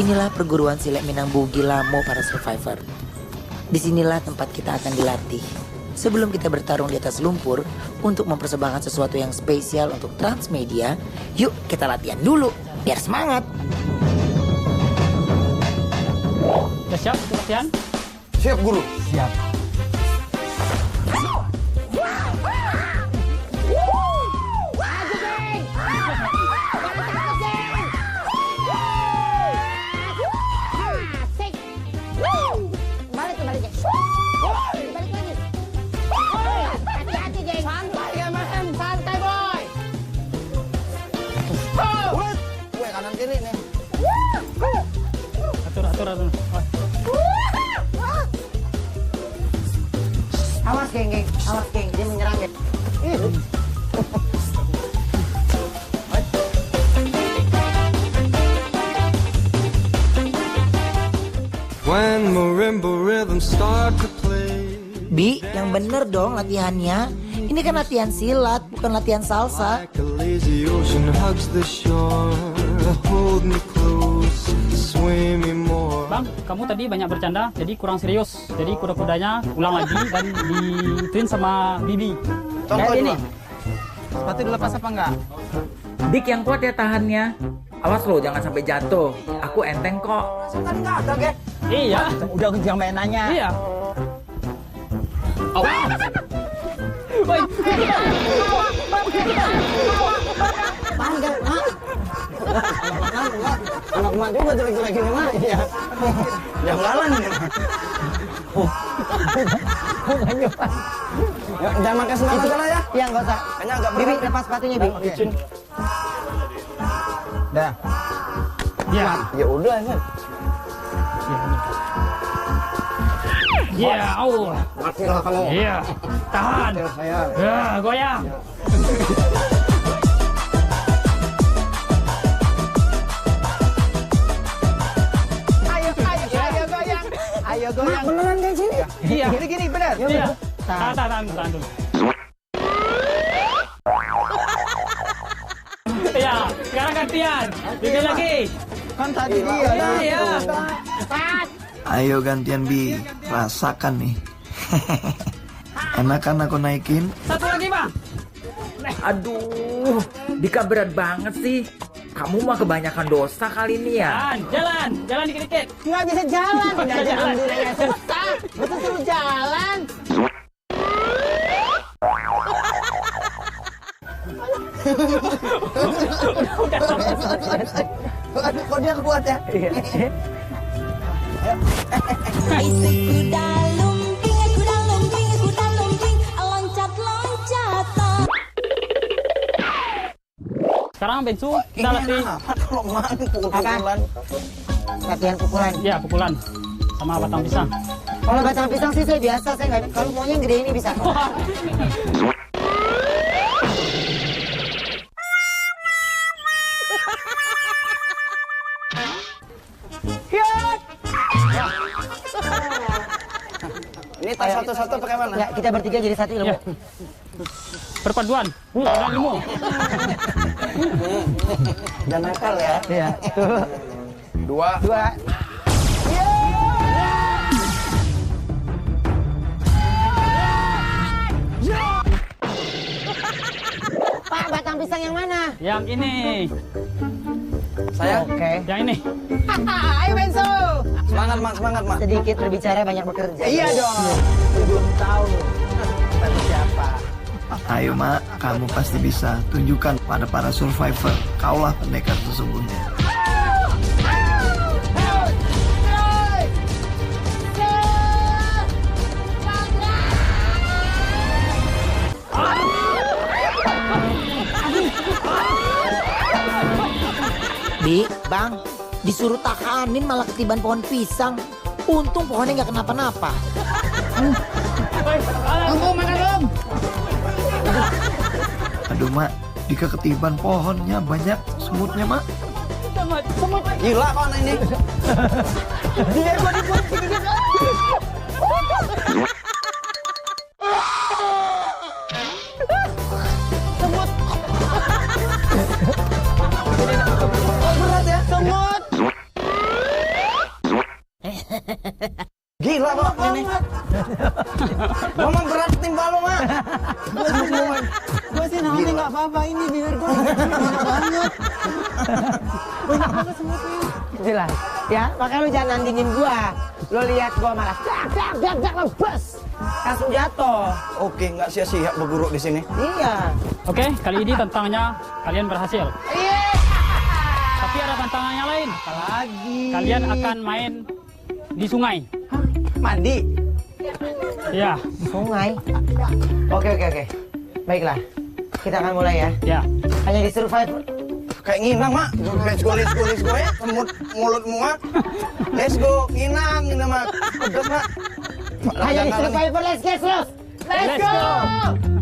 Inilah perguruan silat Minangbu Gilamo para survivor. Disinilah tempat kita akan dilatih. Sebelum kita bertarung di atas lumpur untuk mempersembahkan sesuatu yang spesial untuk Transmedia, yuk kita latihan dulu biar semangat. Udah siap untuk latihan? Siap, Guru. Siap. Atur. Awas geng, dia menyerang geng. When marimba rhythm start to play. Bi, yang bener dong latihannya. Ini kan latihan silat, bukan latihan salsa. Like a lazy ocean hugs the shore. Hold me close, sway me more. Bang, kamu tadi banyak bercanda, jadi kurang serius. Jadi kuda-kudanya ulang lagi dan dituin sama Bibi. Contoh ini. dulu. Sepatu dilepas apa enggak? Dik yang kuat ya tahannya. Awas lo jangan sampai jatuh. Aku enteng kok. Kan enggak ada, Ge. Iya. Udah jangan mainannya. Iya. Awas. Baik. Anak emak juga jelek-jelekin emak ya. Jangan nih. Ya, jangan pakai sendal aja lah ya. Iya, nggak usah. Kayaknya agak Bibi, berat. lepas sepatunya, Bi. Licin. Dah. Iya. Ya udah ini. Iya, au. Mati lah kamu. Iya. Tahan. Ya, saya. Ya, goyang. Ayo goyang. Beneran kayak sini? Iya. Gini bener. Iya. Tahan dulu. Iya, sekarang gantian. Bibi lagi. Kan tadi dia. Iya. Ayo gantian Bi, rasakan nih. Enak kan aku naikin? Satu lagi, Bang. Aduh, Dika berat banget sih. Kamu mah kebanyakan dosa kali ini ya. Jalan dikit-dikit. Nggak bisa jalan, tidak jalan dirinya susah. Betul suruh jalan. Aduh, kok dia kuat ya? Itu kuda lumping, loncat-loncatan. Sekarang Bensu kita latih. Kalau main pukul-pukulan. Latihan pukulan. Iya, pukulan sama batang pisang. Kalau batang pisang sih saya biasa, saya nggak. Kalau maunya yang gede ini bisa. Ini tas satu-satu pakai mana? Ya, kita bertiga jadi satu ilmu. Ya. Perpaduan. Ada ilmu. Dan nakal ya. Iya. Dua. Pak, batang pisang yang mana? Yang ini. Saya. Oke. Yang ini. Ayo Bensu. Semangat, Mak. Semangat, Mak. Sedikit berbicara, banyak bekerja. Iya dong. Belum tahu. Tadi siapa? Ayo Mak, kamu pasti bisa. Tunjukkan pada para survivor, kaulah pendekar sesungguhnya. Bi, Bang, disuruh tahanin malah ketiban pohon pisang. Untung pohonnya nggak kenapa-napa. Aduh Mak, Dika ketiban pohonnya banyak semutnya Mak. Gila kok anak ini. Dia gua digunting gitu. Semut. Berat ya, semut. nggak apa-apa ini biar gue banyak banget. Banyak banget semutnya. Jelas. Ya, makanya lu jangan nandingin gua. Lu lihat gua malah dak bus. Langsung jatuh. Oke, nggak sia-sia berguru di sini. Iya. Oke, kali ini tantangannya kalian berhasil. Iya. Tapi ada tantangannya lain. Apalagi? Kalian akan main di sungai. Mandi. Ya, Sungai. Oke. Baiklah. Kita akan mulai ya. ya. Hanya di survive. Kayak nginang, Mak. Let's go ya. Semut mulut muak. Let's go, nginang ini, Mak. Udah, Mak. Hanya di survivor, let's go. Let's go.